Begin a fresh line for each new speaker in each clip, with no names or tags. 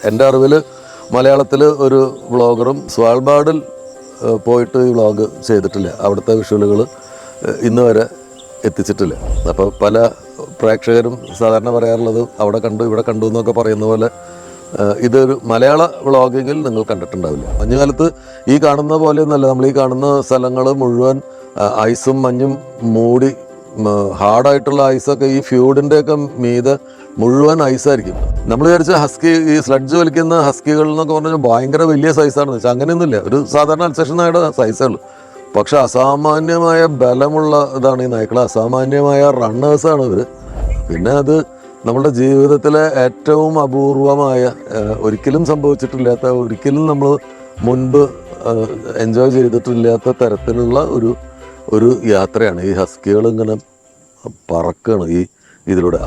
എൻ്റെ അറിവിൽ മലയാളത്തിൽ ഒരു വ്ളോഗറും സ്വാൽബാർഡിൽ പോയിട്ട് ഈ വ്ളോഗ് ചെയ്തിട്ടില്ല. അവിടുത്തെ വിഷ്വലുകൾ ഇന്ന് വരെ എത്തിച്ചിട്ടില്ല. അപ്പോൾ പല പ്രേക്ഷകരും സാധാരണ പറയാറുള്ളത് അവിടെ കണ്ടു ഇവിടെ കണ്ടു എന്നൊക്കെ പറയുന്ന പോലെ ഇതൊരു മലയാള വ്ളോഗിങ്ങിൽ നിങ്ങൾ കണ്ടിട്ടുണ്ടാവില്ല. മഞ്ഞുകാലത്ത് ഈ കാണുന്ന പോലെയൊന്നുമല്ല. നമ്മൾ ഈ കാണുന്ന സ്ഥലങ്ങൾ മുഴുവൻ ഐസും മഞ്ഞും മൂടി ഹാർഡായിട്ടുള്ള ഐസൊക്കെ ഈ ഫ്യൂഡിൻ്റെയൊക്കെ മീതെ മുഴുവൻ ഐസായിരിക്കും. നമ്മൾ വിചാരിച്ച ഹസ്കി ഈ സ്ലഡ്ജ് വലിക്കുന്ന ഹസ്കികൾ എന്നൊക്കെ പറഞ്ഞാൽ ഭയങ്കര വലിയ സൈസാണെന്ന് വെച്ചാൽ അങ്ങനെയൊന്നുമില്ല. ഒരു സാധാരണ അൽസേഷനായുടെ സൈസുകൾ. പക്ഷെ അസാമാന്യമായ ബലമുള്ള ഇതാണ് ഈ നായ്ക്കൾ. അസാമാന്യമായ റണ്ണേഴ്സാണ് ഇവർ. പിന്നെ അത് നമ്മുടെ ജീവിതത്തിലെ ഏറ്റവും അപൂർവമായ, ഒരിക്കലും സംഭവിച്ചിട്ടില്ലാത്ത, ഒരിക്കലും നമ്മൾ മുൻപ് എൻജോയ് ചെയ്തിട്ടില്ലാത്ത തരത്തിലുള്ള ഒരു യാത്രയാണ്. ഈ ഹസ്കികൾ ഇങ്ങനെ പറക്കുകയാണ് ഇതിലൂടെ.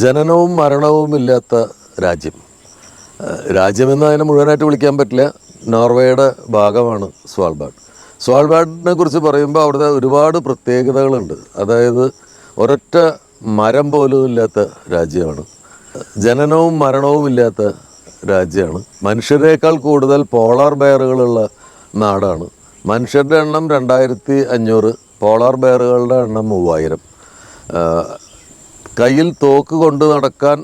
ജനനവും മരണവും ഇല്ലാത്ത രാജ്യമെന്ന് അതിനെ മുഴുവനായിട്ട് വിളിക്കാൻ പറ്റില്ല. നോർവേയുടെ ഭാഗമാണ് സ്വാൽബാർഡ്. സ്വാൽബാർഡിനെ കുറിച്ച് പറയുമ്പോൾ അവിടുത്തെ ഒരുപാട് പ്രത്യേകതകളുണ്ട്. അതായത് ഒരൊറ്റ മരം പോലും ഇല്ലാത്ത രാജ്യമാണ്. ജനനവും മരണവും ഇല്ലാത്ത രാജ്യമാണ്. മനുഷ്യരേക്കാൾ കൂടുതൽ പോളാർ ബെയറുകളുള്ള നാടാണ്. മനുഷ്യരുടെ എണ്ണം 2500, പോളാർ ബെയറുകളുടെ എണ്ണം 3000. കയ്യിൽ തോക്ക് കൊണ്ട് നടക്കാൻ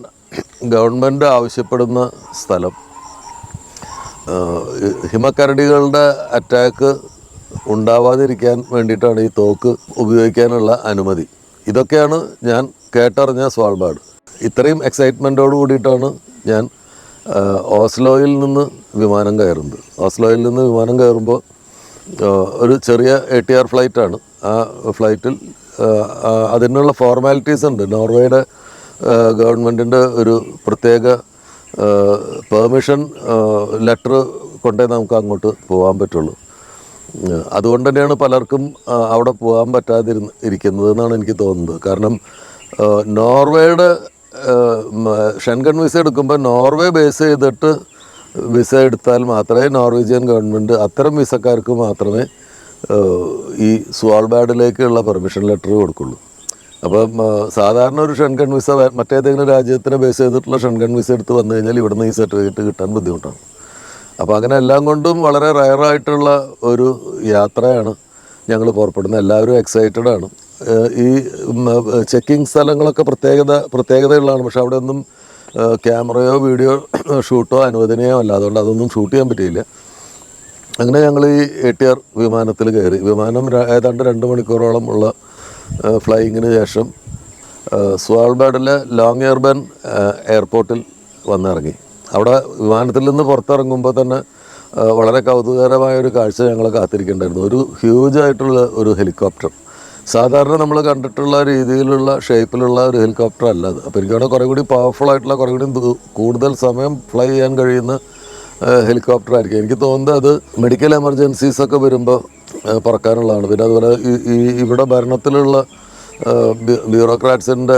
ഗവൺമെൻറ് ആവശ്യപ്പെടുന്ന സ്ഥലം. ഹിമക്കരടികളുടെ അറ്റാക്ക് ഉണ്ടാവാതിരിക്കാൻ വേണ്ടിയിട്ടാണ് ഈ തോക്ക് ഉപയോഗിക്കാനുള്ള അനുമതി. ഇതൊക്കെയാണ് ഞാൻ കേട്ടറിഞ്ഞ സ്വാൽബാർഡ്. ഇത്രയും എക്സൈറ്റ്മെൻറ്റോട് കൂടിയിട്ടാണ് ഞാൻ ഓസ്ലോയിൽ നിന്ന് വിമാനം കയറുന്നത്. ഓസ്ലോയിൽ നിന്ന് വിമാനം കയറുമ്പോൾ ഒരു ചെറിയ ATR ഫ്ലൈറ്റാണ്. ആ ഫ്ലൈറ്റിൽ അതിനുള്ള ഫോർമാലിറ്റീസ് ഉണ്ട്. നോർവേയുടെ ഗവൺമെൻറ്റിൻ്റെ ഒരു പ്രത്യേക പെർമിഷൻ ലെറ്റർ കൊണ്ടേ നമുക്ക് അങ്ങോട്ട് പോകാൻ പറ്റുള്ളൂ. അതുകൊണ്ട് തന്നെയാണ് പലർക്കും അവിടെ പോകാൻ പറ്റാതിരിക്കുന്നത് എന്നാണ് എനിക്ക് തോന്നുന്നത്. കാരണം നോർവേയുടെ ഷെൻഗൺ വിസ എടുക്കുമ്പോൾ നോർവേ ബേസ് ചെയ്തിട്ട് വിസ എടുത്താൽ മാത്രമേ നോർവീജിയൻ ഗവൺമെൻറ് അത്തരം വിസക്കാർക്ക് മാത്രമേ ഈ സ്വാൽബാർഡിലേക്കുള്ള പെർമിഷൻ ലെറ്റർ കൊടുക്കുള്ളൂ. അപ്പം സാധാരണ ഒരു ഷെൻഗൺ വിസ മറ്റേതെങ്കിലും രാജ്യത്തിനെ ബേസ് ചെയ്തിട്ടുള്ള ഷെൻഗൺ വിസ എടുത്ത് വന്നു കഴിഞ്ഞാൽ ഇവിടുന്ന് ഈ സർട്ടിഫിക്കറ്റ് കിട്ടാൻ ബുദ്ധിമുട്ടാണ്. അപ്പോൾ അങ്ങനെ എല്ലാം കൊണ്ടും വളരെ റയറായിട്ടുള്ള ഒരു യാത്രയാണ് ഞങ്ങൾ പുറപ്പെടുന്നത്. എല്ലാവരും എക്സൈറ്റഡാണ്. ഈ ചെക്കിങ് സ്ഥലങ്ങളൊക്കെ പ്രത്യേകതയുള്ളതാണ്. പക്ഷെ അവിടെ ഒന്നും ക്യാമറയോ വീഡിയോ ഷൂട്ടോ അനുവദനീയമോ അല്ല. അതുകൊണ്ട് അതൊന്നും ഷൂട്ട് ചെയ്യാൻ പറ്റിയില്ല. അങ്ങനെ ഞങ്ങൾ ഈ ATR വിമാനത്തിൽ കയറി. വിമാനം ഏതാണ്ട് 2 മണിക്കൂറോളം ഉള്ള ഫ്ലൈയിങ്ങിന് ശേഷം സ്വാൽബാർഡിലെ ലോങ്യെർബൻ എയർപോർട്ടിൽ വന്നിറങ്ങി. അവിടെ വിമാനത്തിൽ നിന്ന് പുറത്തിറങ്ങുമ്പോൾ തന്നെ വളരെ കൗതുകകരമായൊരു കാഴ്ച ഞങ്ങളെ കാത്തിരിക്കേണ്ടായിരുന്നു. ഒരു ഹ്യൂജായിട്ടുള്ള ഒരു ഹെലികോപ്റ്റർ. സാധാരണ നമ്മൾ കണ്ടിട്ടുള്ള രീതിയിലുള്ള ഷേപ്പിലുള്ള ഒരു ഹെലികോപ്റ്റർ അല്ല അത്. അപ്പോൾ എനിക്കവിടെ കുറേ കൂടി പവർഫുള്ളായിട്ടുള്ള, കുറേ കൂടി കൂടുതൽ സമയം ഫ്ലൈ ചെയ്യാൻ കഴിയുന്ന ഹെലികോപ്റ്റർ ആയിരിക്കും. എനിക്ക് തോന്നുന്നത് അത് മെഡിക്കൽ എമർജൻസീസൊക്കെ വരുമ്പോൾ പറക്കാനുള്ളതാണ്. പിന്നെ അതുപോലെ ഇവിടെ ഭരണത്തിലുള്ള ബ്യൂറോക്രാറ്റ്സിൻ്റെ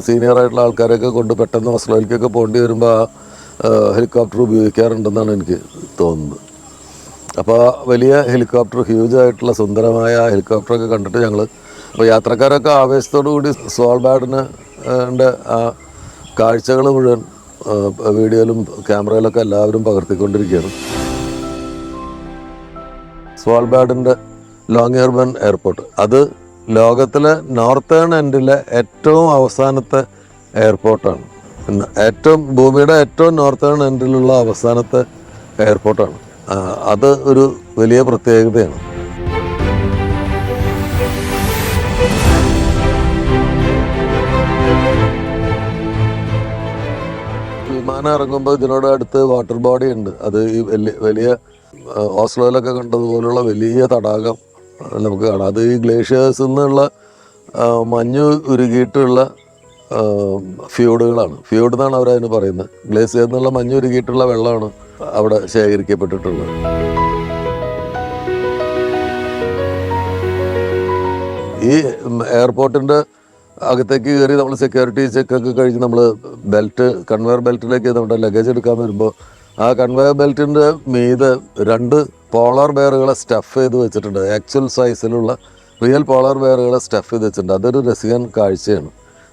സീനിയറായിട്ടുള്ള ആൾക്കാരെയൊക്കെ കൊണ്ട് പെട്ടെന്ന് ഓസ്ലോയിലേക്കൊക്കെ പോകേണ്ടി വരുമ്പോൾ ആ ഹെലികോപ്റ്റർ ഉപയോഗിക്കാറുണ്ടെന്നാണ് എനിക്ക് തോന്നുന്നത്. അപ്പോൾ വലിയ ഹെലികോപ്റ്റർ, ഹ്യൂജായിട്ടുള്ള സുന്ദരമായ ആ ഹെലികോപ്റ്ററൊക്കെ കണ്ടിട്ട് ഞങ്ങൾ, അപ്പോൾ യാത്രക്കാരൊക്കെ ആവേശത്തോടു കൂടി സ്വാൽബാർഡിൻ്റെ ആ കാഴ്ചകൾ മുഴുവൻ വീഡിയോയിലും ക്യാമറയിലൊക്കെ എല്ലാവരും പകർത്തിക്കൊണ്ടിരിക്കുകയാണ്. സ്വാൽബാർഡിൻ്റെ ലോങ്യെർബൻ എയർപോർട്ട്, അത് ലോകത്തിലെ നോർത്തേൺ എൻഡിലെ ഏറ്റവും അവസാനത്തെ എയർപോർട്ടാണ്. ഭൂമിയുടെ ഏറ്റവും നോർത്തേൺ എൻഡിലുള്ള അവസാനത്തെ എയർപോർട്ടാണ്. അത് ഒരു വലിയ പ്രത്യേകതയാണ്. വിമാനം ഇറങ്ങുമ്പോൾ ഇതിനോട് അടുത്ത് വാട്ടർ ബോഡി ഉണ്ട്. അത് ഈ വലിയ ഓസ്ലോയിലൊക്കെ കണ്ടതുപോലുള്ള വലിയ തടാകം നമുക്ക് കാണാം. അത് ഈ ഗ്ലേഷ്യേഴ്സിൽ നിന്നുള്ള മഞ്ഞ് ഉരുകിയിട്ടുള്ള ഫ്യൂഡുകളാണ്. ഫ്യൂഡ് എന്നാണ് അവരതിന് പറയുന്നത്. ഗ്ലേസിയറിൽ നിന്നുള്ള മഞ്ഞ് ഉരുകിയിട്ടുള്ള വെള്ളമാണ് അവിടെ ശേഖരിക്കപ്പെട്ടിട്ടുള്ളത്. ഈ എയർപോർട്ടിൻ്റെ അകത്തേക്ക് കയറി നമ്മൾ സെക്യൂരിറ്റി ചെക്കൊക്കെ കഴിഞ്ഞ് നമ്മൾ കൺവെയർ ബെൽറ്റിലേക്ക് നമ്മുടെ ലഗേജ് എടുക്കാൻ വരുമ്പോൾ ആ കൺവെയർ ബെൽറ്റിൻ്റെ മീതെ 2 പോളാർ ബെയറുകളെ സ്റ്റഫ് ചെയ്ത് വെച്ചിട്ടുണ്ട്. ആക്ച്വൽ സൈസിലുള്ള റിയൽ പോളാർ ബെയറുകളെ സ്റ്റഫ് ചെയ്ത് വെച്ചിട്ടുണ്ട്. അതൊരു രസികൻ കാഴ്ചയാണ്.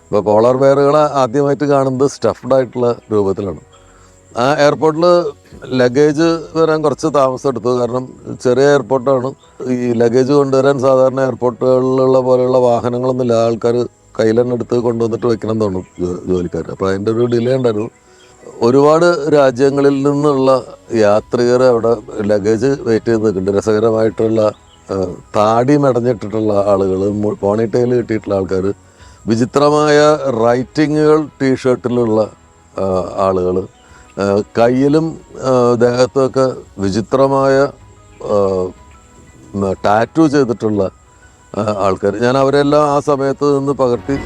അപ്പോൾ പോളാർ ബെയറുകളെ ആദ്യമായിട്ട് കാണുന്നത് സ്റ്റഫ്ഡ് ആയിട്ടുള്ള രൂപത്തിലാണ്. ആ എയർപോർട്ടിൽ ലഗേജ് വരാൻ കുറച്ച് താമസം എടുത്തു. കാരണം ചെറിയ എയർപോർട്ടാണ്. ഈ ലഗേജ് കൊണ്ടുവരാൻ സാധാരണ എയർപോർട്ടുകളിലുള്ള പോലെയുള്ള വാഹനങ്ങളൊന്നുമില്ല. ആൾക്കാർ കയ്യിൽ തന്നെ എടുത്ത് കൊണ്ടുവന്നിട്ട് വെക്കണം എന്ന് തോന്നും ജോലിക്കാർ. അപ്പോൾ അതിൻ്റെ ഒരു ഡിലേ ഉണ്ടായിരുന്നു. ഒരുപാട് രാജ്യങ്ങളിൽ നിന്നുള്ള യാത്രികർ അവിടെ ലഗേജ് വെയിറ്റ് ചെയ്ത് നിൽക്കുന്നുണ്ട്. രസകരമായിട്ടുള്ള താടി മെടഞ്ഞിട്ടിട്ടുള്ള ആളുകൾ, പോണിറ്റെയിൽ കിട്ടിയിട്ടുള്ള ആൾക്കാർ, വിചിത്രമായ റൈറ്റിങ്ങുകൾ ടീഷർട്ടിലുള്ള ആളുകൾ, കയ്യിലും ദേഹത്തുമൊക്കെ വിചിത്രമായ ടാറ്റു ചെയ്തിട്ടുള്ള ആൾക്കാർ. ഞാൻ അവരെല്ലാം ആ സമയത്ത് നിന്ന് പകർത്തി.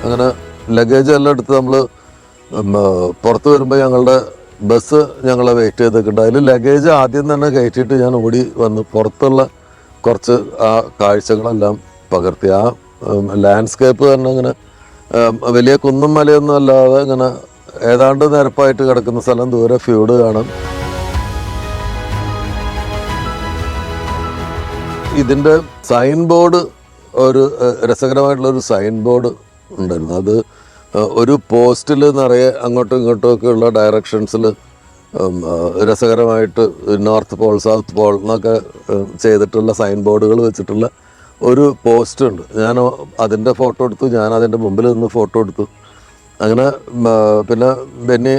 അങ്ങനെ ലഗേജ് എല്ലാം എടുത്ത് നമ്മൾ പുറത്ത് വരുമ്പോൾ ഞങ്ങളുടെ ബസ് ഞങ്ങളെ വെയിറ്റ് ചെയ്തിട്ടുണ്ട്. അതിൽ ലഗേജ് ആദ്യം തന്നെ കയറ്റിയിട്ട് ഞാൻ ഓടി വന്ന് പുറത്തുള്ള കുറച്ച് ആ കാഴ്ചകളെല്ലാം പകർത്തി. ആ ലാൻഡ്സ്കേപ്പ് തന്നെ ഇങ്ങനെ വലിയ കുന്നും മലയൊന്നും അല്ലാതെ ഇങ്ങനെ ഏതാണ്ട് നിരപ്പായിട്ട് കിടക്കുന്ന സ്ഥലം, ദൂരെ ഫ്യൂഡ് കാണാം. ഇതിൻ്റെ സൈൻ ബോർഡ്, ഒരു രസകരമായിട്ടുള്ളൊരു സൈൻ ബോർഡ് ഉണ്ടായിരുന്നു. അത് ഒരു പോസ്റ്റിൽ നിറയെ അങ്ങോട്ടും ഇങ്ങോട്ടും ഒക്കെ ഉള്ള ഡയറക്ഷൻസിൽ രസകരമായിട്ട് നോർത്ത് പോൾ, സൗത്ത് പോൾ എന്നൊക്കെ ചെയ്തിട്ടുള്ള സൈൻ ബോർഡുകൾ വെച്ചിട്ടുള്ള ഒരു പോസ്റ്റ് ഉണ്ട്. ഞാൻ അതിൻ്റെ ഫോട്ടോ എടുത്തു. ഞാൻ അതിൻ്റെ മുമ്പിൽ നിന്ന് ഫോട്ടോ എടുത്തു. അങ്ങനെ പിന്നെ ബെന്നി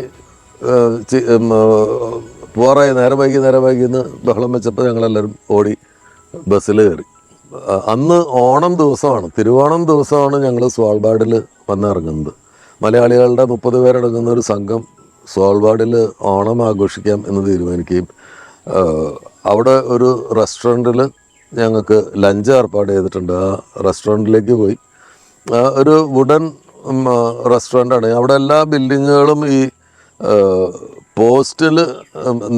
പോറായി നേരം വൈകിന്ന് ബഹളം വെച്ചപ്പോൾ ഞങ്ങളെല്ലാവരും ഓടി ബസ്സിൽ കയറി. അന്ന് ഓണം ദിവസമാണ്, തിരുവോണം ദിവസമാണ് ഞങ്ങൾ സ്വാൾബാർഡിൽ വന്നിറങ്ങുന്നത്. മലയാളികളുടെ 30 പേരടങ്ങുന്ന ഒരു സംഘം സ്വാൾബാർഡിൽ ഓണം ആഘോഷിക്കാം എന്ന് തീരുമാനിക്കുകയും അവിടെ ഒരു റെസ്റ്റോറൻറ്റിൽ ഞങ്ങൾക്ക് ലഞ്ച് ഏർപ്പാട് ചെയ്തിട്ടുണ്ട്. ആ റെസ്റ്റോറൻറ്റിലേക്ക് പോയി. ഒരു വുഡൻ റെസ്റ്റോറൻ്റാണ്. അവിടെ എല്ലാ ബിൽഡിങ്ങുകളും ഈ പോസ്റ്റിൽ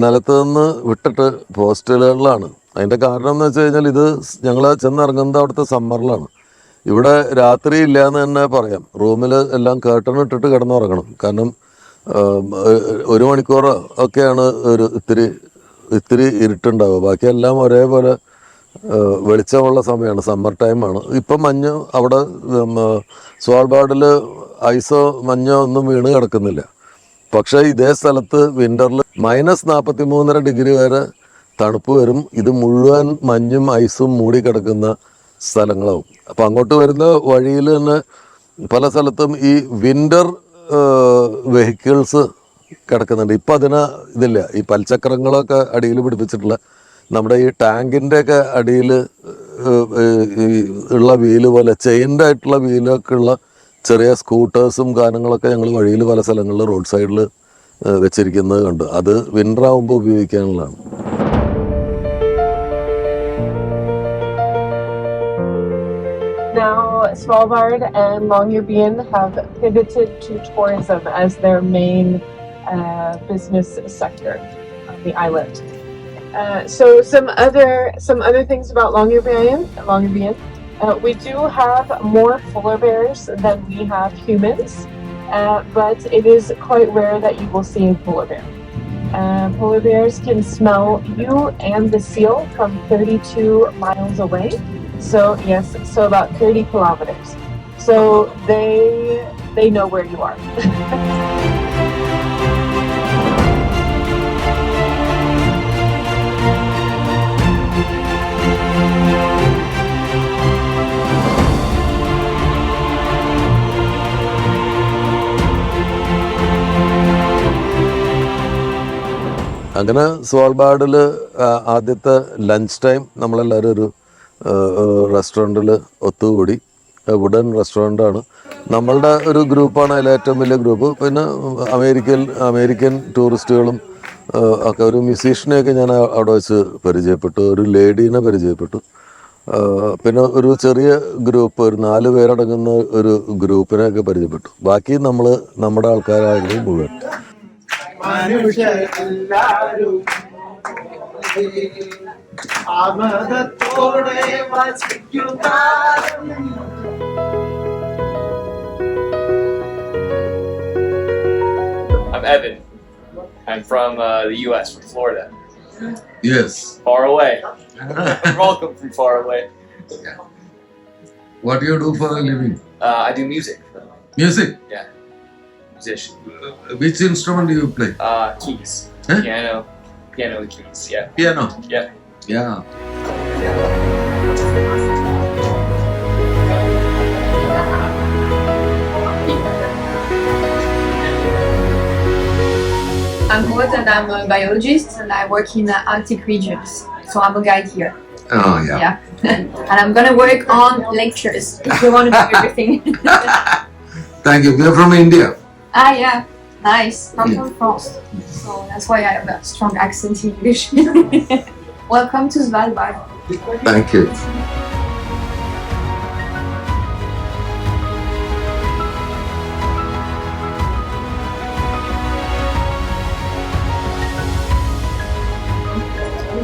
നിലത്ത് നിന്ന് വിട്ടിട്ട് പോസ്റ്റുകളിലാണ്. അതിൻ്റെ കാരണം എന്ന് വെച്ച് കഴിഞ്ഞാൽ ഇത് ഞങ്ങൾ ചെന്നിറങ്ങുന്നത് അവിടുത്തെ സമ്മറിലാണ്. ഇവിടെ രാത്രി ഇല്ല എന്ന് തന്നെ പറയാം. റൂമിൽ എല്ലാം കേർട്ടൺ ഇട്ടിട്ട് കിടന്നുറങ്ങണം. കാരണം 1 മണിക്കൂർ ഒക്കെയാണ് ഒരു ഇത്തിരി ഇരുട്ടുണ്ടാവുക. ബാക്കിയെല്ലാം ഒരേപോലെ വെളിച്ചമുള്ള സമയമാണ്, സമ്മർ ടൈമാണ്. ഇപ്പം മഞ്ഞ് അവിടെ സ്വാൾബാർഡിൽ ഐസോ മഞ്ഞോ ഒന്നും വീണ് കിടക്കുന്നില്ല. പക്ഷേ ഇതേ സ്ഥലത്ത് വിൻ്ററിൽ -43.5 ഡിഗ്രി വരെ തണുപ്പ് വരും. ഇത് മുഴുവൻ മഞ്ഞും ഐസും മൂടിക്കിടക്കുന്ന സ്ഥലങ്ങളാവും. അപ്പം അങ്ങോട്ട് വരുന്ന വഴിയിൽ തന്നെ പല സ്ഥലത്തും ഈ വിൻ്റർ വെഹിക്കിൾസ് കിടക്കുന്നുണ്ട്. ഇപ്പം ഇതില്ല. ഈ പൽചക്രങ്ങളൊക്കെ അടിയിൽ പിടിപ്പിച്ചിട്ടുള്ള നമ്മുടെ ഈ ടാങ്കിൻ്റെയൊക്കെ അടിയിൽ ഉള്ള വീല് പോലെ ചെയിൻഡ് ആയിട്ടുള്ള വീലൊക്കെ ഉള്ള ചെറിയ സ്കൂട്ടേഴ്സും ഗാനങ്ങളൊക്കെ ഞങ്ങൾ വഴിയിൽ പല സ്ഥലങ്ങളിൽ റോഡ് സൈഡിൽ വെച്ചിരിക്കുന്നത് കണ്ട്. അത് വിൻ്റർ ആകുമ്പോൾ ഉപയോഗിക്കാനുള്ളതാണ്.
Now, Svalbard and Longyearbyen have pivoted to tourism as their main business sector on the island. So some other things about Longyearbyen. We do have more polar bears than we have humans, but it is quite rare that you will see a polar bear. Polar bears can smell you and the seal from 32 miles away. So yes, so about 30 kilometers. So they know where you are.
അങ്ങനെ സ്വാൾബാർഡിൽ ആദ്യത്തെ lunch time നമ്മളെല്ലാവരും ഒരു റെസ്റ്റോറൻറ്റിൽ ഒത്തുകൂടി. Wooden റെസ്റ്റോറൻ്റാണ്. നമ്മളുടെ ഒരു ഗ്രൂപ്പാണ് അതിൽ ഏറ്റവും വലിയ ഗ്രൂപ്പ്. പിന്നെ അമേരിക്കൻ ടൂറിസ്റ്റുകളും ഒക്കെ, ഒരു മ്യൂസീഷ്യനെയൊക്കെ ഞാൻ അവിടെ വെച്ച് പരിചയപ്പെട്ടു. ഒരു ലേഡീനെ പരിചയപ്പെട്ടു. പിന്നെ ഒരു ചെറിയ ഗ്രൂപ്പ്, ഒരു 4 പേരടങ്ങുന്ന ഒരു ഗ്രൂപ്പിനെയൊക്കെ പരിചയപ്പെട്ടു. ബാക്കി നമ്മുടെ ആൾക്കാരായിരുന്നു മുഴുവൻ.
മനുഷ്യരെല്ലാരും ആമദത്തോടെ വസിക്കും. I'm Evan. I'm from the U.S., from Florida.
Yes.
Far away. Welcome from far away.
What do you do for a living?
I do music.
Music.
Yeah. Musician.
Which instrument do you play?
Keys.
Huh?
Piano with keys, yeah.
Piano.
Yeah.
Yeah.
I'm Rose and I'm a biologist and I work in Arctic regions. So I'm a guide here.
Oh yeah.
Yeah. And I'm gonna work on lectures if you want to do everything.
Thank you. We're from India.
Yeah. Nice. I'm from France. So that's why I have a strong accent in English. Welcome to Svalbard.
Thank you.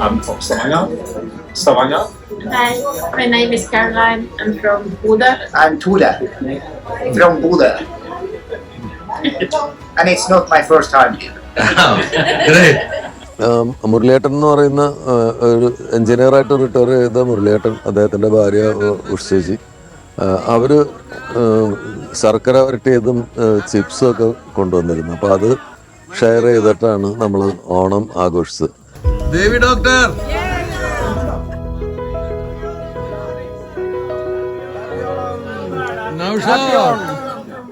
I'm from Stavanger.
Hi, my name is Caroline. I'm from Buda.
I'm Tuda from Buda. And it's not my first time here.
Great. മുരളിയേട്ടൻ എന്ന് പറയുന്ന ഒരു എഞ്ചിനീയറായിട്ട് retire ചെയ്ത മുരളിയേട്ടൻ, അദ്ദേഹത്തിൻ്റെ ഭാര്യ ഉഷേജി, അവർ ശർക്കര വരട്ടിയതും ചിപ്സും ഒക്കെ കൊണ്ടുവന്നിരുന്നു. അപ്പോൾ അത് ഷെയർ ചെയ്തിട്ടാണ് നമ്മൾ ഓണം ആഘോഷിച്ചത്. ദേവി doctor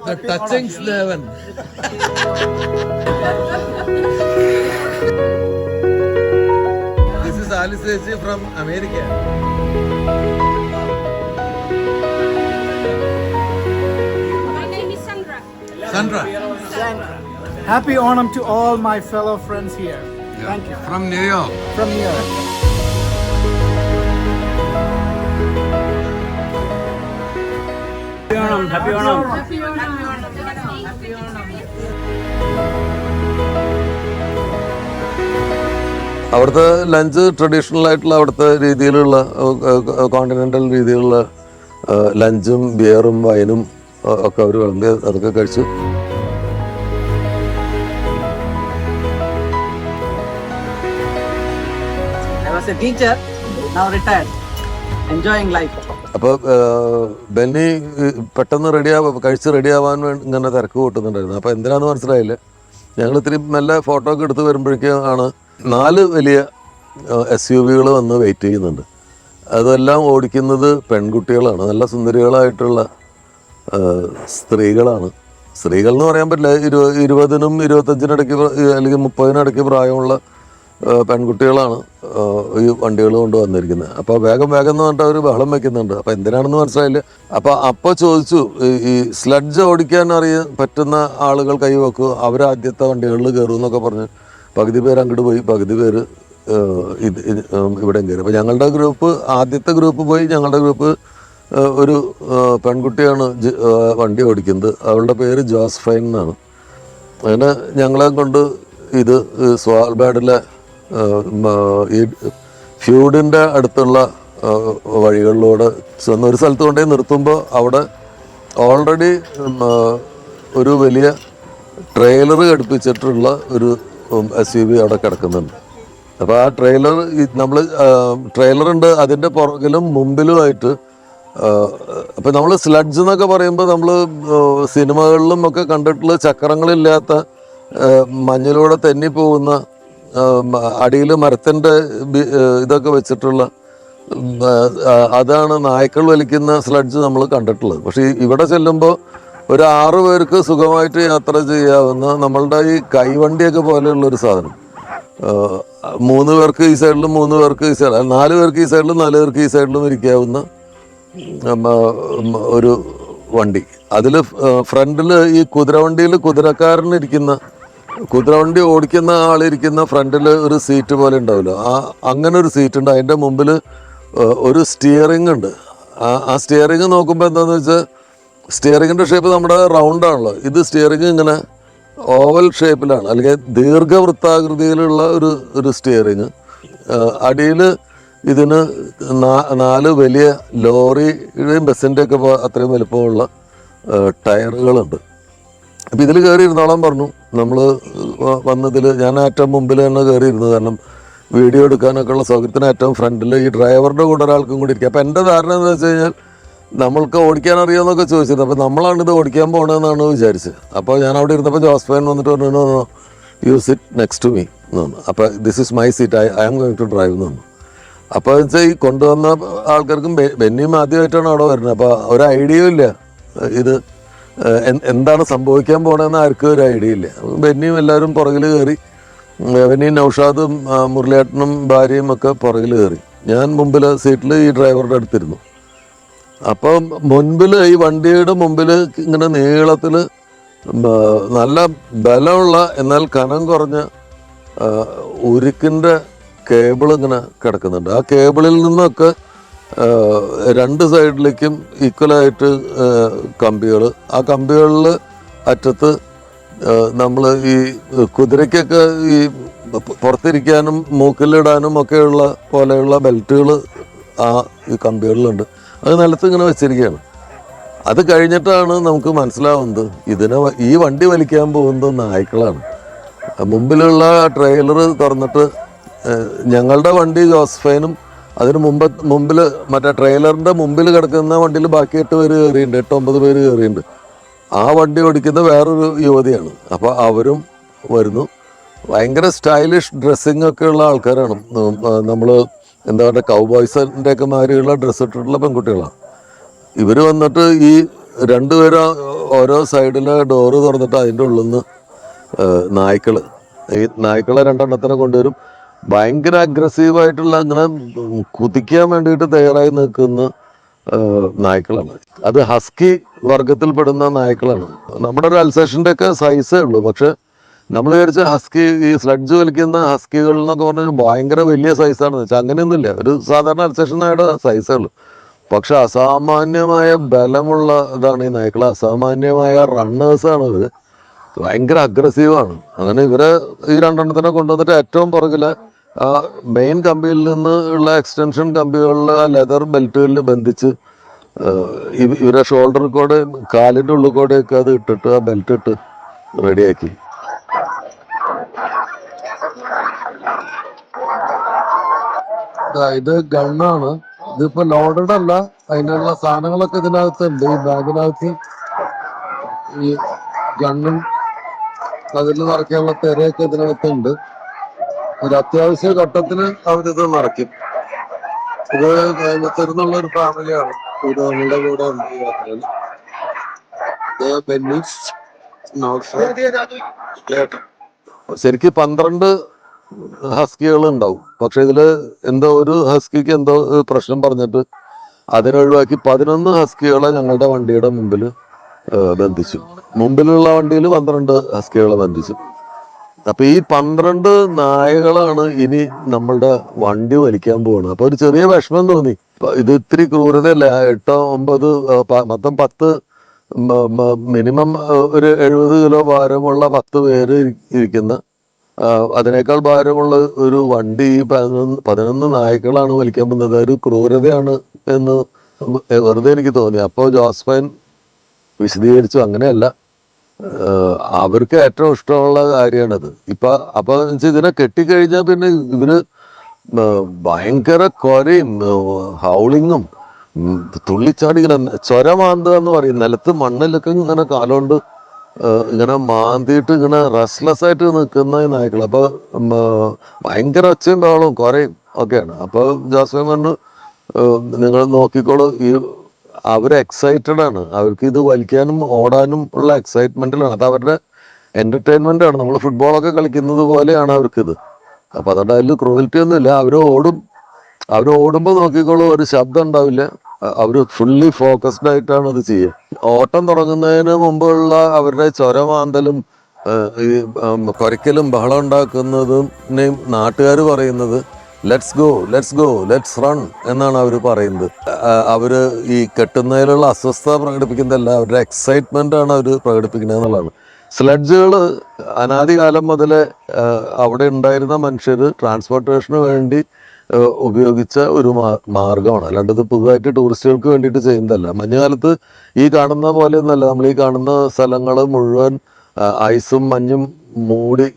the touching Devan. This is Alice Achi from America.
My name is Sandra.
Sandra.
Happy Onam to all my fellow friends here.
Yeah.
Thank you.
From New York.
From New York. Happy Onam.
Happy Onam.
അവിടുത്തെ lunch traditional ആയിട്ടുള്ള അവിടുത്തെ രീതിയിലുള്ള continental രീതിയിലുള്ള ലഞ്ചും ബിയറും വൈനും ഒക്കെ അവർ വിളമ്പി അതൊക്കെ കഴിച്ചു.
I was a teacher, now retired. Enjoying life.
അപ്പോൾ ബെന്നി പെട്ടെന്ന് കഴിച്ച് റെഡിയാവാൻ വേണ്ടി ഇങ്ങനെ തിരക്ക് കൂട്ടുന്നുണ്ടായിരുന്നു. അപ്പോൾ എന്തിനാണെന്ന് മനസ്സിലായില്ല. ഞങ്ങൾ ഇത്തിരി നല്ല ഫോട്ടോ ഒക്കെ എടുത്ത് വരുമ്പോഴേക്കാണ് 4 വലിയ SUVകൾ വന്ന് വെയിറ്റ് ചെയ്യുന്നുണ്ട്. അതെല്ലാം ഓടിക്കുന്നത് പെൺകുട്ടികളാണ്, നല്ല സുന്ദരികളായിട്ടുള്ള സ്ത്രീകളാണ്. സ്ത്രീകൾ എന്ന് പറയാൻ പറ്റില്ല, 20-നും 25-നിടയ്ക്ക് അല്ലെങ്കിൽ 30-നിടയ്ക്ക് പ്രായമുള്ള പെൺകുട്ടികളാണ് ഈ വണ്ടികൾ കൊണ്ട് വന്നിരിക്കുന്നത്. അപ്പോൾ വേഗം എന്ന് പറഞ്ഞിട്ട് അവർ ബഹളം വയ്ക്കുന്നുണ്ട്. അപ്പോൾ എന്തിനാണെന്ന് മനസ്സിലായില്ല. അപ്പോൾ ചോദിച്ചു, ഈ സ്ലഡ്ജ് ഓടിക്കാൻ പറ്റുന്ന ആളുകൾ കൈവെക്കുക, അവർ ആദ്യത്തെ വണ്ടികളിൽ കയറും എന്നൊക്കെ പറഞ്ഞ് പകുതി പേര് അങ്ങോട്ട് പോയി, പകുതി പേര് ഇവിടെയും കയറി. അപ്പോൾ ഞങ്ങളുടെ ഗ്രൂപ്പ്, ആദ്യത്തെ ഗ്രൂപ്പ് പോയി. ഞങ്ങളുടെ ഗ്രൂപ്പ് ഒരു പെൺകുട്ടിയാണ് വണ്ടി ഓടിക്കുന്നത്. അവളുടെ പേര് ജോസ്ഫൈൻ എന്നാണ്. അങ്ങനെ ഞങ്ങളെ കൊണ്ട് ഇത് സ്വാൽബാർഡിലെ ഈ ഫ്യൂഡിൻ്റെ അടുത്തുള്ള വഴികളിലൂടെ ചെന്ന് ഒരു സ്ഥലത്ത് കൊണ്ടുപോയി നിർത്തുമ്പോൾ അവിടെ ഓൾറെഡി ഒരു വലിയ ട്രെയിലർ ഘടിപ്പിച്ചിട്ടുള്ള ഒരു SUV അവിടെ കിടക്കുന്നുണ്ട്. അപ്പോൾ ആ ട്രെയിലറുണ്ട്, അതിൻ്റെ പുറകിലും മുമ്പിലുമായിട്ട്. അപ്പോൾ നമ്മൾ സ്ലഡ്ജ് എന്നൊക്കെ പറയുമ്പോൾ നമ്മൾ സിനിമകളിലും ഒക്കെ കണ്ടിട്ടുള്ള ചക്രങ്ങളില്ലാത്ത മഞ്ഞിലൂടെ തെന്നിപ്പോകുന്ന അടിയിൽ മരത്തിൻ്റെ ഇതൊക്കെ വെച്ചിട്ടുള്ള അതാണ് നായ്ക്കൾ വലിക്കുന്ന സ്ലഡ്ജ് നമ്മൾ കണ്ടിട്ടുള്ളത്. പക്ഷേ ഇവിടെ ചെല്ലുമ്പോൾ ഒരു 6 പേർക്ക് സുഖമായിട്ട് യാത്ര ചെയ്യാവുന്ന നമ്മളുടെ ഈ കൈവണ്ടിയൊക്കെ പോലെയുള്ളൊരു സാധനം, 3 പേർക്ക് ഈ സൈഡിലും 3 പേർക്ക് ഈ സൈഡിലും 4 പേർക്ക് ഈ സൈഡിലും 4 പേർക്ക് ഈ സൈഡിലും ഇരിക്കാവുന്ന ഒരു വണ്ടി. അതിൽ ഫ്രണ്ടിൽ ഈ കുതിരവണ്ടിയിൽ കുതിരവണ്ടി ഓടിക്കുന്ന ആളിരിക്കുന്ന ഫ്രണ്ടിൽ ഒരു സീറ്റ് പോലെ ഉണ്ടാവില്ല, അങ്ങനെ ഒരു സീറ്റ് ഉണ്ട്. അതിൻ്റെ മുമ്പിൽ ഒരു സ്റ്റിയറിംഗ് ഉണ്ട്. ആ സ്റ്റിയറിംഗ് നോക്കുമ്പോൾ എന്താണെന്ന് വെച്ചാൽ, സ്റ്റിയറിങ്ങിൻ്റെ ഷേപ്പ് നമ്മുടെ റൗണ്ടാണല്ലോ, ഇത് സ്റ്റിയറിംഗ് ഇങ്ങനെ ഓവൽ ഷേപ്പിലാണ്, അല്ലെങ്കിൽ ദീർഘവൃത്താകൃതിയിലുള്ള ഒരു സ്റ്റിയറിങ്. അടിയിൽ ഇതിന് 4 വലിയ ലോറിയുടെയും ബസ്സിൻ്റെയൊക്കെ അത്രയും വലുപ്പമുള്ള ടയറുകളുണ്ട്. അപ്പം ഇതിൽ കയറി ഇരുന്നോളാൻ പറഞ്ഞു. നമ്മൾ വന്നതിൽ ഞാൻ ഏറ്റവും മുമ്പിൽ തന്നെ കയറി ഇരുന്നു. കാരണം വീഡിയോ എടുക്കാനൊക്കെ ഉള്ള സൗകര്യത്തിന് ഏറ്റവും ഫ്രണ്ടിൽ ഈ ഡ്രൈവറുടെ കൂടെ ഒരാൾക്കും കൂടി ഇരിക്കുക. അപ്പം എൻ്റെ ധാരണ എന്ന് വെച്ച് കഴിഞ്ഞാൽ നമ്മൾക്ക് ഓടിക്കാൻ അറിയാമെന്നൊക്കെ ചോദിച്ചിരുന്നു. അപ്പോൾ നമ്മളാണ് ഇത് ഓടിക്കാൻ പോകണമെന്നാണ് വിചാരിച്ചത്. അപ്പോൾ ഞാൻ അവിടെ ഇരുന്നപ്പോൾ ജോസ്ഫൈൻ വന്നിട്ട് പറഞ്ഞു, you sit next to me എന്ന് പറഞ്ഞു. അപ്പോൾ this is my seat, I am going to drive എന്ന് പറഞ്ഞു. അപ്പോൾ വെച്ചാൽ ഈ കൊണ്ടുവന്ന ആൾക്കാർക്കും ബെന്നിയും ആദ്യമായിട്ടാണ് അവിടെ വരുന്നത്. അപ്പോൾ ഒരു ഐഡിയയും ഇല്ല ഇത് എന്താണ് സംഭവിക്കാൻ പോകണമെന്ന് ആർക്കും ഒരു ഐഡിയ ഇല്ല. ബെന്നിയും എല്ലാവരും പുറകിൽ കയറി. ബെന്നിയും നൗഷാദും മുരളിയേട്ടനും ഭാര്യയും ഒക്കെ പുറകിൽ കയറി. ഞാൻ മുമ്പിൽ സീറ്റിൽ ഈ ഡ്രൈവറുടെ അടുത്തിരുന്നു. അപ്പം മുൻപിൽ ഈ വണ്ടിയുടെ മുമ്പിൽ ഇങ്ങനെ നീളത്തിൽ നല്ല ബലമുള്ള എന്നാൽ കനം കുറഞ്ഞ ഉരുക്കിൻ്റെ കേബിൾ ഇങ്ങനെ കിടക്കുന്നുണ്ട്. ആ കേബിളിൽ നിന്നൊക്കെ രണ്ട് സൈഡിലേക്കും ഈക്വലായിട്ട് കമ്പികൾ. ആ കമ്പികളിൽ അറ്റത്ത് നമ്മൾ ഈ കുതിരയ്ക്കൊക്കെ ഈ പുറത്തിരിക്കാനും മൂക്കിലിടാനും ഒക്കെയുള്ള പോലെയുള്ള ബെൽറ്റുകൾ ആ ഈ കമ്പികളിലുണ്ട്. അത് നിലത്ത് ഇങ്ങനെ വെച്ചിരിക്കുകയാണ്. അത് കഴിഞ്ഞിട്ടാണ് നമുക്ക് മനസ്സിലാവുന്നത് ഈ വണ്ടി വലിക്കാൻ പോകുന്നത് നായ്ക്കളാണ്. മുമ്പിലുള്ള ട്രെയിലർ തുറന്നിട്ട് ഞങ്ങളുടെ വണ്ടി ജോസ്ഫൈനും അതിന് മുമ്പിൽ മറ്റേ ട്രെയിലറിൻ്റെ മുമ്പിൽ കിടക്കുന്ന വണ്ടിയിൽ ബാക്കി 8 പേര് കയറിയിട്ടുണ്ട്, 8-9 പേര് കയറിയിട്ടുണ്ട്. ആ വണ്ടി ഓടിക്കുന്ന വേറൊരു യുവതിയാണ്. അപ്പോൾ അവരും വരുന്നു. ഭയങ്കര സ്റ്റൈലിഷ് ഡ്രസ്സിങ് ഒക്കെ ഉള്ള ആൾക്കാരാണ്. നമ്മൾ എന്താ പറയുക, കൗബോയ്സിൻ്റെ ഒക്കെ മാതിരിയുള്ള ഡ്രസ്സ് ഇട്ടിട്ടുള്ള പെൺകുട്ടികളാണ്. ഇവർ വന്നിട്ട് ഈ 2 പേരും ഓരോ സൈഡിലെ ഡോറ് തുറന്നിട്ട് അതിൻ്റെ ഉള്ളിൽ നിന്ന് ഈ നായ്ക്കളെ 2 എണ്ണത്തിനെ കൊണ്ടുവരും. ഭയങ്കര അഗ്രസീവായിട്ടുള്ള ഇങ്ങനെ കുതിക്കാൻ വേണ്ടിയിട്ട് തയ്യാറായി നിൽക്കുന്ന നായ്ക്കളാണ്. അത് ഹസ്കി വർഗത്തിൽപ്പെടുന്ന നായ്ക്കളാണ്. നമ്മുടെ ഒരു അൽസേഷൻ്റെ ഒക്കെ സൈസേ ഉള്ളൂ. പക്ഷെ നമ്മൾ വിചാരിച്ച ഹസ്കി, ഈ സ്ലഡ്ജ് വലിക്കുന്ന ഹസ്കികൾ എന്നൊക്കെ പറഞ്ഞാൽ ഭയങ്കര വലിയ സൈസാണെന്ന് വെച്ചാൽ അങ്ങനെയൊന്നുമില്ല. ഒരു സാധാരണ അൽസേഷൻ നായുടെ സൈസേ ഉള്ളൂ. പക്ഷെ അസാമാന്യമായ ബലമുള്ള ഇതാണ് ഈ നായ്ക്കൾ. അസാമാന്യമായ റണ്ണേഴ്സാണ് ഇവർ. ഭയങ്കര അഗ്രസീവാണ്. അങ്ങനെ ഇവരെ ഈ 2 എണ്ണത്തിനെ കൊണ്ടുവന്നിട്ട് ഏറ്റവും പുറകിലെ ആ മെയിൻ കമ്പിയിൽ നിന്ന് ഉള്ള എക്സ്റ്റൻഷൻ കമ്പികളിൽ ആ ലെതർ ബെൽറ്റുകളിൽ ബന്ധിച്ച് ഇവരെ ഷോൾഡറിൽ കൂടെ കാലിൻ്റെ ഉള്ളിൽ കൂടെയൊക്കെ അത് ഇട്ടിട്ട് ആ ബെൽറ്റ് ഇട്ട് റെഡിയാക്കി. ഇത് ഗണ്ണാണ്. ഇതിപ്പോ ലോഡഡ് അല്ല. അതിനുള്ള സാധനങ്ങളൊക്കെ ഇതിനകത്തുണ്ട്. ഈ ബാഗിനകത്ത് ഈ ഗണ്ണും അതിൽ നിറയ്ക്കാനുള്ള തിരയൊക്കെ ഇതിനകത്തുണ്ട്. ഒരു അത്യാവശ്യ ഘട്ടത്തിന് അവരിത് നിറയ്ക്കും. ഇത് കോയമ്പത്തൂരിൽ നിന്നുള്ള ഒരു ഫാമിലിയാണ്. ഇത് നമ്മളുടെ കൂടെ ഉണ്ട് ഈ യാത്രയിൽ. ഇത് ബെന്നി, ശരിക്കും 12 ഹസ്കികൾ ഉണ്ടാവും. പക്ഷെ ഇതില് എന്തോ ഒരു ഹസ്കിക്ക് എന്തോ പ്രശ്നം പറഞ്ഞിട്ട് അതിനൊഴിവാക്കി 11 ഹസ്കികളെ ഞങ്ങളുടെ വണ്ടിയുടെ മുമ്പിൽ ബന്ധിച്ചു. മുമ്പിലുള്ള വണ്ടിയിൽ 12 ഹസ്കികളെ ബന്ധിച്ചു. അപ്പൊ ഈ 12 നായകളാണ് ഇനി നമ്മളുടെ വണ്ടി വലിക്കാൻ പോകുന്നത്. അപ്പൊ ഒരു ചെറിയ വിഷമം തോന്നി. ഇത് ഇത്തിരി ക്രൂരതയല്ല. 8, 9 മൊത്തം 10, മിനിമം ഒരു 70 കിലോ ഭാരമുള്ള 10 പേര് ഇരിക്കുന്ന, അതിനേക്കാൾ ഭാരമുള്ള ഒരു വണ്ടി ഈ 11 നായ്ക്കളാണ് വലിക്കാൻ പോകുന്നത്. ഒരു ക്രൂരതയാണ് എന്ന് വെറുതെ എനിക്ക് തോന്നി. അപ്പോൾ ജോസ്ഫൈൻ വിശദീകരിച്ചു, അങ്ങനെയല്ല, അവർക്ക് ഏറ്റവും ഇഷ്ടമുള്ള കാര്യമാണത്. അപ്പൊ ഇതിനെ കെട്ടിക്കഴിഞ്ഞാൽ പിന്നെ ഇവര് ഭയങ്കര കൊരയും ഹൗളിങ്ങും തുള്ളിച്ചാടി ഇങ്ങനെ ചൊരമാന്തുക എന്ന് പറയും. നിലത്ത് മണ്ണിലൊക്കെ ഇങ്ങനെ കാലുകൊണ്ട് ഇങ്ങനെ മാന്തിയിട്ട് ഇങ്ങനെ റെസ്റ്റ്ലെസ് ആയിട്ട് നിൽക്കുന്ന ഈ നായ്ക്കൾ. അപ്പൊ ഭയങ്കര ഒച്ചയും ബഹളവും കൊരയും ഒക്കെയാണ്. അപ്പൊ ജോസ്ഫൈൻ പറഞ്ഞു, നിങ്ങൾ നോക്കിക്കോളൂ, അവർ എക്സൈറ്റഡ് ആണ്. അവർക്ക് ഇത് വലിക്കാനും ഓടാനും ഉള്ള എക്സൈറ്റ്മെന്റിലാണ്. അത് അവരുടെ എന്റർടൈൻമെന്റ് ആണ്. നമ്മൾ ഫുട്ബോളൊക്കെ കളിക്കുന്നത് പോലെയാണ് അവർക്കിത്. അപ്പൊ അതുകൊണ്ട് അതിൽ ക്രൂവൽറ്റി ഒന്നുമില്ല. അവർ ഓടുമ്പോൾ നോക്കിക്കോളൂ, ഒരു ശബ്ദം ഉണ്ടാവില്ല. അവർ ഫുള്ളി ഫോക്കസ്ഡ് ആയിട്ടാണ് അത് ചെയ്യുക. ഓട്ടം തുടങ്ങുന്നതിന് മുമ്പുള്ള അവരുടെ ചൊരമാന്തലും ഈ കുരയ്ക്കലും ബഹളം ഉണ്ടാക്കുന്നതിനെയും നാട്ടുകാർ പറയുന്നത് let's go, let's go, let's run എന്നാണ് അവർ പറയുന്നത്. അവര് ഈ കെട്ടുന്നതിലുള്ള അസ്വസ്ഥത പ്രകടിപ്പിക്കുന്നതല്ല, അവരുടെ എക്സൈറ്റ്മെന്റ് ആണ് അവർ പ്രകടിപ്പിക്കുന്നത് എന്നുള്ളതാണ്. സ്ലെഡ്ജുകൾ അനാദികാലം മുതലേ അവിടെ ഉണ്ടായിരുന്ന മനുഷ്യർ ട്രാൻസ്പോർട്ടേഷന് വേണ്ടി ഉപയോഗിച്ച ഒരു മാർഗമാണ്. അല്ലാണ്ട് ഇത് പുതുതായിട്ട് ടൂറിസ്റ്റുകൾക്ക് വേണ്ടിയിട്ട് ചെയ്യുന്നതല്ല. മഞ്ഞുകാലത്ത് ഈ കാണുന്ന പോലെ ഒന്നല്ല. നമ്മൾ ഈ കാണുന്ന സ്ഥലങ്ങൾ മുഴുവൻ ഐസും മഞ്ഞും മൂടി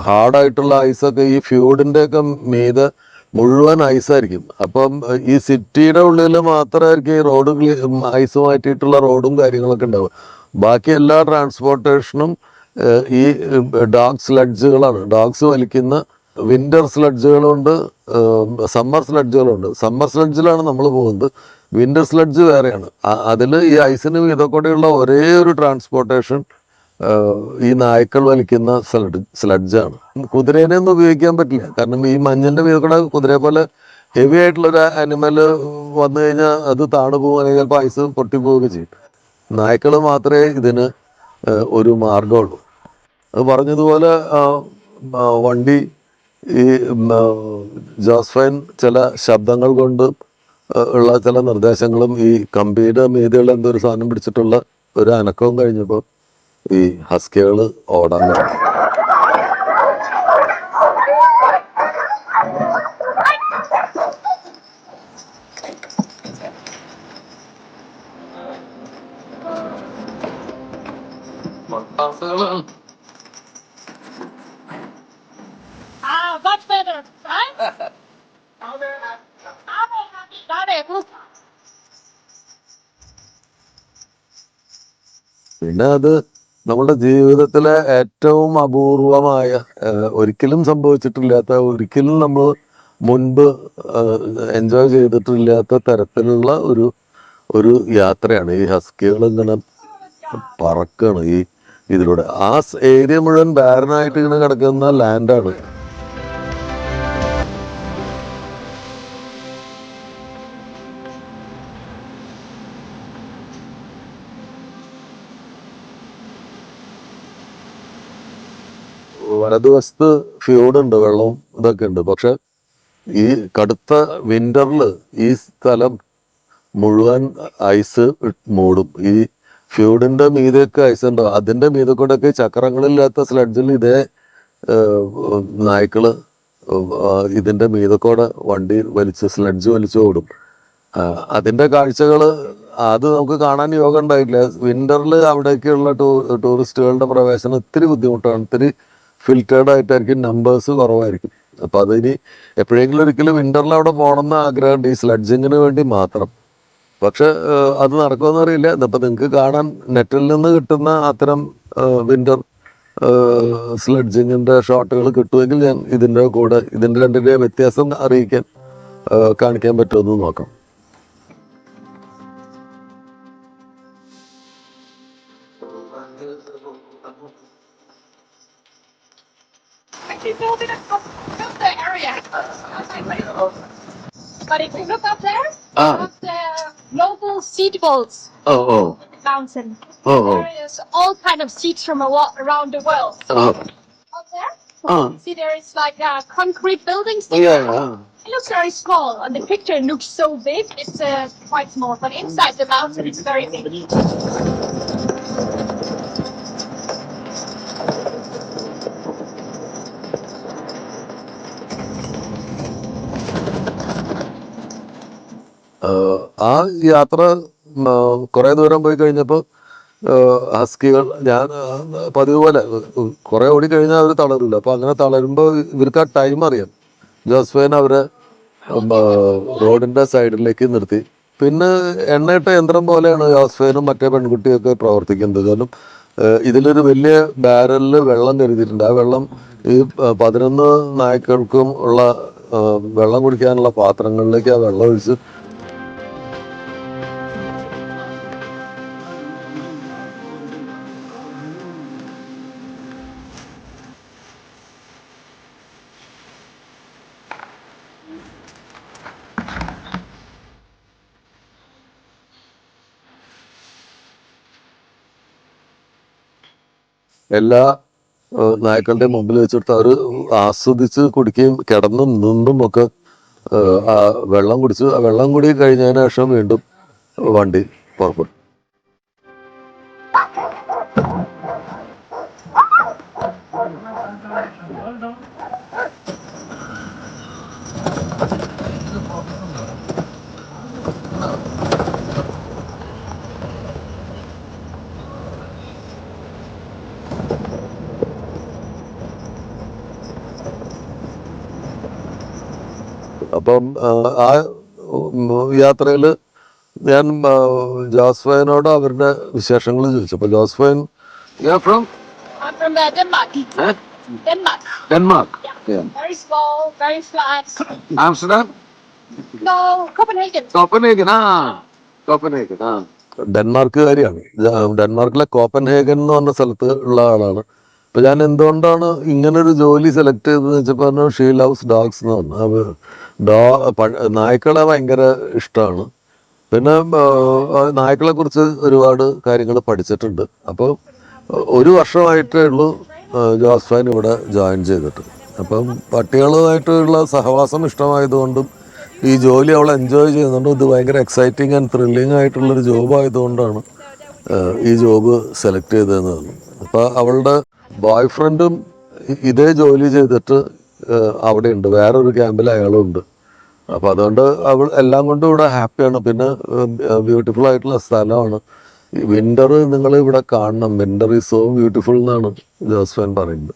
ഹാർഡായിട്ടുള്ള ഐസൊക്കെ ഈ ഫ്യൂഡിൻ്റെ ഒക്കെ മീതെ മുഴുവൻ ഐസായിരിക്കും. അപ്പം ഈ സിറ്റിയുടെ ഉള്ളിൽ മാത്രമായിരിക്കും ഈ റോഡ് ഐസ് മാറ്റിയിട്ടുള്ള റോഡും കാര്യങ്ങളൊക്കെ ഉണ്ടാവുക. ബാക്കി എല്ലാ ട്രാൻസ്പോർട്ടേഷനും ഈ ഡോഗ് സ്ലഡ്ജുകളാണ്. ഡോഗ്സ് വലിക്കുന്ന വിന്റർ സ്ലഡ്ജുകളുണ്ട്, സമ്മർ സ്ലഡ്ജുകളുണ്ട്. സമ്മർ സ്ലഡ്ജിലാണ് നമ്മൾ പോകുന്നത്. വിന്റർ സ്ലഡ്ജ് വേറെയാണ്. അതിൽ ഈ ഐസിന് ഇതൊക്കെയുള്ള ഒരേ ഒരു ട്രാൻസ്പോർട്ടേഷൻ ഈ നായ്ക്കൾ വലിക്കുന്ന സ്ലഡ്ജാണ്. കുതിരേനെ ഒന്നും ഉപയോഗിക്കാൻ പറ്റില്ല. കാരണം ഈ മഞ്ഞിന്റെ മീതെ കൂടെ കുതിരയെ പോലെ ഹെവി ആയിട്ടുള്ളൊരു ആനിമൽ വന്നു കഴിഞ്ഞാൽ അത് താണു പോകുക, അല്ലെങ്കിൽ ചിലപ്പോൾ ഐസ് പൊട്ടിപ്പോവുകയൊക്കെ ചെയ്യും. നായ്ക്കൾ മാത്രമേ ഇതിന് ഒരു മാർഗമുള്ളൂ. അത് പറഞ്ഞതുപോലെ വണ്ടി ഈ ജോസ്ഫൈൻ ചില ശബ്ദങ്ങൾ കൊണ്ട് ഉള്ള ചില നിർദ്ദേശങ്ങളും ഈ കമ്പിയുടെ മീതിയുള്ള എന്തോ ഒരു സാധനം പിടിച്ചിട്ടുള്ള ഒരു അനക്കവും കഴിഞ്ഞപ്പോൾ ഈ ഹസ്കികൾ ഓടാൻ തുടങ്ങി.
Much better, right?
പിന്നെ അത് നമ്മുടെ ജീവിതത്തിലെ ഏറ്റവും അപൂർവമായ, ഒരിക്കലും സംഭവിച്ചിട്ടില്ലാത്ത, ഒരിക്കലും നമ്മൾ മുൻപ് എൻജോയ് ചെയ്തിട്ടില്ലാത്ത തരത്തിലുള്ള ഒരു യാത്രയാണ്. ഈ ഹസ്കികൾ ഇങ്ങനെ പറക്കാണ് ഈ ഇതിലൂടെ. ആ ഏരിയ മുഴുവൻ ബാരനായിട്ട് ഇങ്ങനെ കിടക്കുന്ന ലാൻഡാണ്. വലതുവശത്ത് ഫ്യൂഡുണ്ട്, വെള്ളവും ഇതൊക്കെ ഉണ്ട്. പക്ഷെ ഈ കടുത്ത വിന്ററിൽ ഈ സ്ഥലം മുഴുവൻ ഐസ് മൂടും. ഈ ഫ്യൂഡിന്റെ മീതെയൊക്കെ ഐസ് ഉണ്ടാവും. അതിന്റെ മീതെ കൂടെയൊക്കെ ചക്രങ്ങളില്ലാത്ത സ്ലഡ്ജിൽ ഇതേ നായ്ക്കള് ഇതിന്റെ മീതെ കൂടെ വണ്ടി വലിച്ച് സ്ലഡ്ജ് വലിച്ച് ഓടും. അതിന്റെ കാഴ്ചകൾ അത് നമുക്ക് കാണാൻ യോഗം ഉണ്ടായില്ല. വിന്ററിൽ അവിടേക്കുള്ള ടൂറിസ്റ്റുകളുടെ പ്രവേശനം ഇത്തിരി ബുദ്ധിമുട്ടാണ്. ഇത്തിരി ഫിൽറ്റേർഡ് ആയിട്ടായിരിക്കും, നമ്പേഴ്സ് കുറവായിരിക്കും. അപ്പം അതിന് എപ്പോഴെങ്കിലും ഒരിക്കലും വിന്ററിൽ അവിടെ പോകണമെന്ന് ആഗ്രഹമുണ്ട്, ഈ സ്ലഡ്ജിങ്ങിന് വേണ്ടി മാത്രം. പക്ഷെ അത് നടക്കുമെന്ന് അറിയില്ല. ഇപ്പം നിങ്ങൾക്ക് കാണാൻ നെറ്റിൽ നിന്ന് കിട്ടുന്ന അത്തരം വിന്റർ സ്ലഡ്ജിങ്ങിൻ്റെ ഷോട്ടുകൾ കിട്ടുമെങ്കിൽ ഞാൻ ഇതിൻ്റെ രണ്ടിൻ്റെ വ്യത്യാസം കാണിക്കാൻ പറ്റുമെന്ന് നോക്കാം.
Actually building a filter area. But if you look up there, up the global seed bowls mountain. There is all kind of seeds from around the world. Up there, see there is like concrete buildings. It looks very small. On the picture it looks so big. It's quite small, but inside the mountain it's very big.
ആ യാത്ര കുറേ ദൂരം പോയി കഴിഞ്ഞപ്പോൾ ഹസ്കികൾ, ഞാൻ പതിവ് പോലെ കുറേ ഓടിക്കഴിഞ്ഞാൽ അവർ തളരില്ല. അപ്പോൾ അങ്ങനെ തളരുമ്പോൾ ഇവർക്ക് ആ ടൈം അറിയാം. ജോസ്ഫൈൻ അവരെ റോഡിൻ്റെ സൈഡിലേക്ക് നിർത്തി. പിന്നെ എണ്ണയിട്ട യന്ത്രം പോലെയാണ് ജോസ്ഫൈനും മറ്റേ പെൺകുട്ടിയൊക്കെ പ്രവർത്തിക്കുന്നത്. കാരണം ഇതിലൊരു വലിയ ബാരലിൽ വെള്ളം കരുതിയിട്ടുണ്ട്. ആ വെള്ളം ഈ 11 നായ്ക്കൾക്കും ഉള്ള വെള്ളം കുടിക്കാനുള്ള പാത്രങ്ങളിലേക്ക് ആ വെള്ളം ഒഴിച്ച് എല്ലാ നായ്ക്കളുടെ മുമ്പിൽ വെച്ചെടുത്ത് അവർ ആസ്വദിച്ച് കുടിക്കുകയും കിടന്നും നിന്നും ഒക്കെ ആ വെള്ളം കുടിച്ച്, ആ വെള്ളം കൂടി കഴിഞ്ഞതിന് ശേഷം വീണ്ടും വണ്ടി പുറപ്പെട്ടു. അപ്പം ആ യാത്രയിൽ ഞാൻ ജോസ്ഫൈനോട് അവരുടെ വിശേഷങ്ങൾ ചോദിച്ചു. അപ്പോൾ Josephine from
I'm from Denmark. Denmark.
Denmark.
Yeah. Very small, very flat.
Amsterdam.
No, Copenhagen.
Copenhagen. Copenhagen. ഡെൻമാർക്കുകാരിയാണ്. ഡെൻമാർക്കിലെ കോപ്പൻഹേഗൻ എന്ന് പറഞ്ഞ സ്ഥലത്ത് ഉള്ള ആളാണ്. അപ്പോൾ ഞാൻ എന്തുകൊണ്ടാണ് ഇങ്ങനൊരു ജോലി സെലക്ട് ചെയ്തതെന്ന് വെച്ചപ്പോൾ പറഞ്ഞു ഷീ ലവ്സ് ഡോഗ്സ് എന്ന് പറഞ്ഞു. നായ്ക്കളെ ഭയങ്കര ഇഷ്ടമാണ്. പിന്നെ നായ്ക്കളെ കുറിച്ച് ഒരുപാട് കാര്യങ്ങൾ പഠിച്ചിട്ടുണ്ട്. അപ്പോൾ ഒരു വർഷമായിട്ടേ ഉള്ളൂ ജോസ്ഫൈൻ ഇവിടെ ജോയിൻ ചെയ്തിട്ട്. അപ്പം പട്ടികളുമായിട്ടുള്ള സഹവാസം ഇഷ്ടമായതുകൊണ്ടും ഈ ജോലി അവൾ എൻജോയ് ചെയ്യുന്നുണ്ട്. ഇത് ഭയങ്കര എക്സൈറ്റിംഗ് ആൻഡ് ത്രില്ലിംഗ് ആയിട്ടുള്ളൊരു ജോബ് ആയതുകൊണ്ടാണ് ഈ ജോബ് സെലക്ട് ചെയ്തതെന്ന് പറഞ്ഞു. അപ്പോൾ അവളുടെ ബോയ് ഫ്രണ്ടും ഇതേ ജോലി ചെയ്തിട്ട് അവിടെ ഉണ്ട്, വേറൊരു ക്യാമ്പിൽ അയാളും ഉണ്ട്. അപ്പോൾ അതുകൊണ്ട് അവൾ എല്ലാം കൊണ്ടും ഇവിടെ ഹാപ്പിയാണ്. പിന്നെ ബ്യൂട്ടിഫുൾ ആയിട്ടുള്ള സ്ഥലമാണ്. വിൻ്റർ നിങ്ങൾ ഇവിടെ കാണണം. വിൻ്റർ ഈസ് സോ ബ്യൂട്ടിഫുൾ എന്നാണ് ജോസ്ഫൈൻ പറയുന്നത്.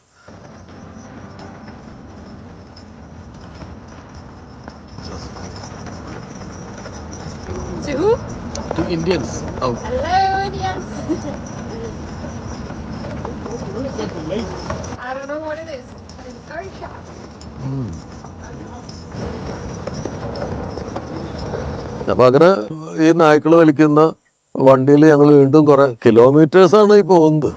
To who?
To Indians. Oh.
Hello, Indians. I don't know what it is. It's very sharp.
അപ്പം അങ്ങനെ ഈ നായ്ക്കൾ വലിക്കുന്ന വണ്ടിയിൽ ഞങ്ങൾ വീണ്ടും കുറെ കിലോമീറ്റേഴ്സാണ് ഈ പോകുന്നത്.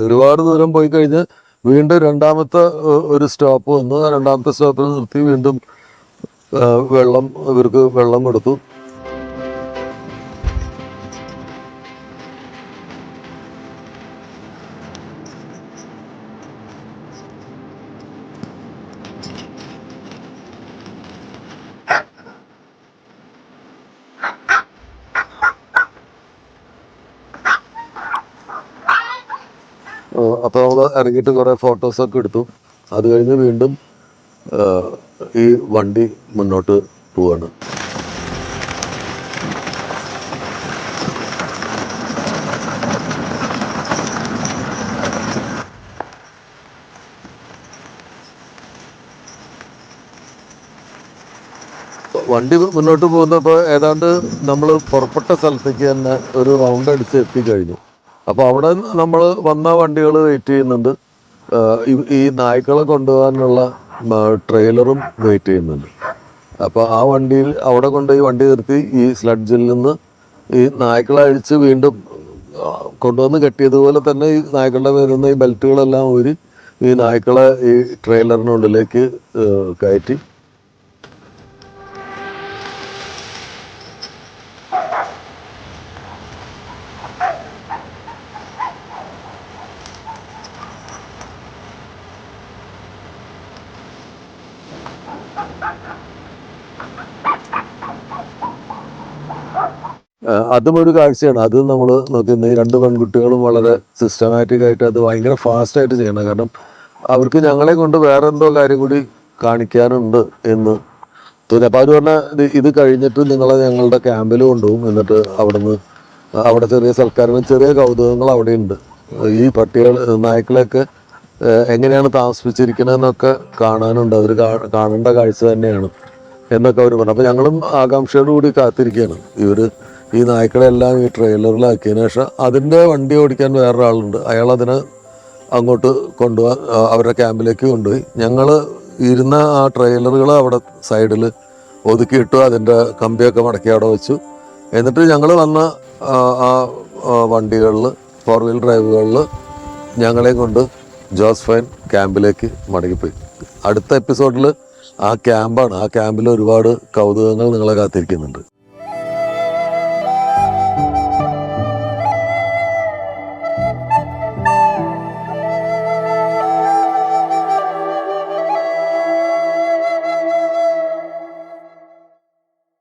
ഒരുപാട് ദൂരം പോയി കഴിഞ്ഞ് വീണ്ടും രണ്ടാമത്തെ ഒരു സ്റ്റോപ്പ് വന്നു. രണ്ടാമത്തെ സ്റ്റോപ്പിൽ നിർത്തി വീണ്ടും ഇവർക്ക് വെള്ളം കൊടുത്തു. അപ്പോൾ നമ്മൾ ഇറങ്ങിയിട്ട് കുറേ ഫോട്ടോസൊക്കെ എടുത്തു. അത് കഴിഞ്ഞ് വീണ്ടും ഈ വണ്ടി മുന്നോട്ട് പോവാണ്. വണ്ടി മുന്നോട്ട് പോകുന്നപ്പോൾ ഏതാണ്ട് നമ്മൾ പുറപ്പെട്ട സ്ഥലത്തേക്ക് തന്നെ ഒരു റൗണ്ട് അടിച്ച് എത്തിക്കഴിഞ്ഞു. അപ്പോൾ അവിടെ നമ്മൾ വന്ന വണ്ടികൾ വെയിറ്റ് ചെയ്യുന്നുണ്ട്. ഈ നായ്ക്കളെ കൊണ്ടുപോകാനുള്ള ട്രെയിലറും വെയിറ്റ് ചെയ്യുന്നുണ്ട്. അപ്പോൾ ആ വണ്ടിയിൽ അവിടെ കൊണ്ടുപോയി വണ്ടി നിർത്തി ഈ സ്ലഡ്ജിൽ നിന്ന് ഈ നായ്ക്കളെ അഴിച്ച് വീണ്ടും കൊണ്ടുവന്ന് കെട്ടിയതുപോലെ തന്നെ ഈ നായ്ക്കളുടെ വരുന്ന ഈ ബെൽറ്റുകളെല്ലാം ഊരി ഈ നായ്ക്കളെ ഈ ട്രെയിലറിനുള്ളിലേക്ക് കയറ്റി അതും ഒരു കാഴ്ചയാണ്. അത് നമ്മൾ നോക്കുന്ന ഈ രണ്ട് പെൺകുട്ടികളും വളരെ സിസ്റ്റമാറ്റിക് ആയിട്ട് അത് ഭയങ്കര ഫാസ്റ്റായിട്ട് ചെയ്യണം. കാരണം അവർക്ക് ഞങ്ങളെ കൊണ്ട് വേറെ എന്തോ കാര്യം കൂടി കാണിക്കാനുണ്ട് എന്ന് തോന്നി. അപ്പോൾ അവർ പറഞ്ഞാൽ ഇത് കഴിഞ്ഞിട്ട് നിങ്ങളെ ഞങ്ങളുടെ ക്യാമ്പിൽ കൊണ്ടുപോകും. എന്നിട്ട് അവിടെ ചെറിയ സൽക്കാരങ്ങൾ, ചെറിയ കൗതുകങ്ങൾ അവിടെ ഉണ്ട്. ഈ നായ്ക്കളെയൊക്കെ എങ്ങനെയാണ് താമസിപ്പിച്ചിരിക്കണമെന്നൊക്കെ കാണാനുണ്ട്. അവർ കാണേണ്ട കാഴ്ച തന്നെയാണ് എന്നൊക്കെ അവർ പറഞ്ഞു. അപ്പോൾ ഞങ്ങളും ആകാംക്ഷയോടുകൂടി കാത്തിരിക്കുകയാണ്. ഈ നായ്ക്കളെല്ലാം ഈ ട്രെയിലറിലാക്കിയതിന് ശേഷം അതിൻ്റെ വണ്ടി ഓടിക്കാൻ വേറൊരാളുണ്ട്. അയാളതിനെ അങ്ങോട്ട് കൊണ്ടുപോകാൻ അവരുടെ ക്യാമ്പിലേക്ക് കൊണ്ടുപോയി. ഞങ്ങൾ ഇരുന്ന ആ ട്രെയിലറുകൾ അവിടെ സൈഡിൽ ഒതുക്കിയിട്ടു. അതിൻ്റെ കമ്പിയൊക്കെ മടക്കി അവിടെ വെച്ചു. എന്നിട്ട് ഞങ്ങൾ വന്ന ആ വണ്ടികളിൽ, 4-wheel ഡ്രൈവുകളിൽ ഞങ്ങളെയും കൊണ്ട് ജോസ്ഫൈൻ ക്യാമ്പിലേക്ക് മടങ്ങിപ്പോയി. അടുത്ത എപ്പിസോഡിൽ ആ ക്യാമ്പാണ്. ആ ക്യാമ്പിൽ ഒരുപാട് കൗതുകങ്ങൾ നിങ്ങളെ കാത്തിരിക്കുന്നുണ്ട്.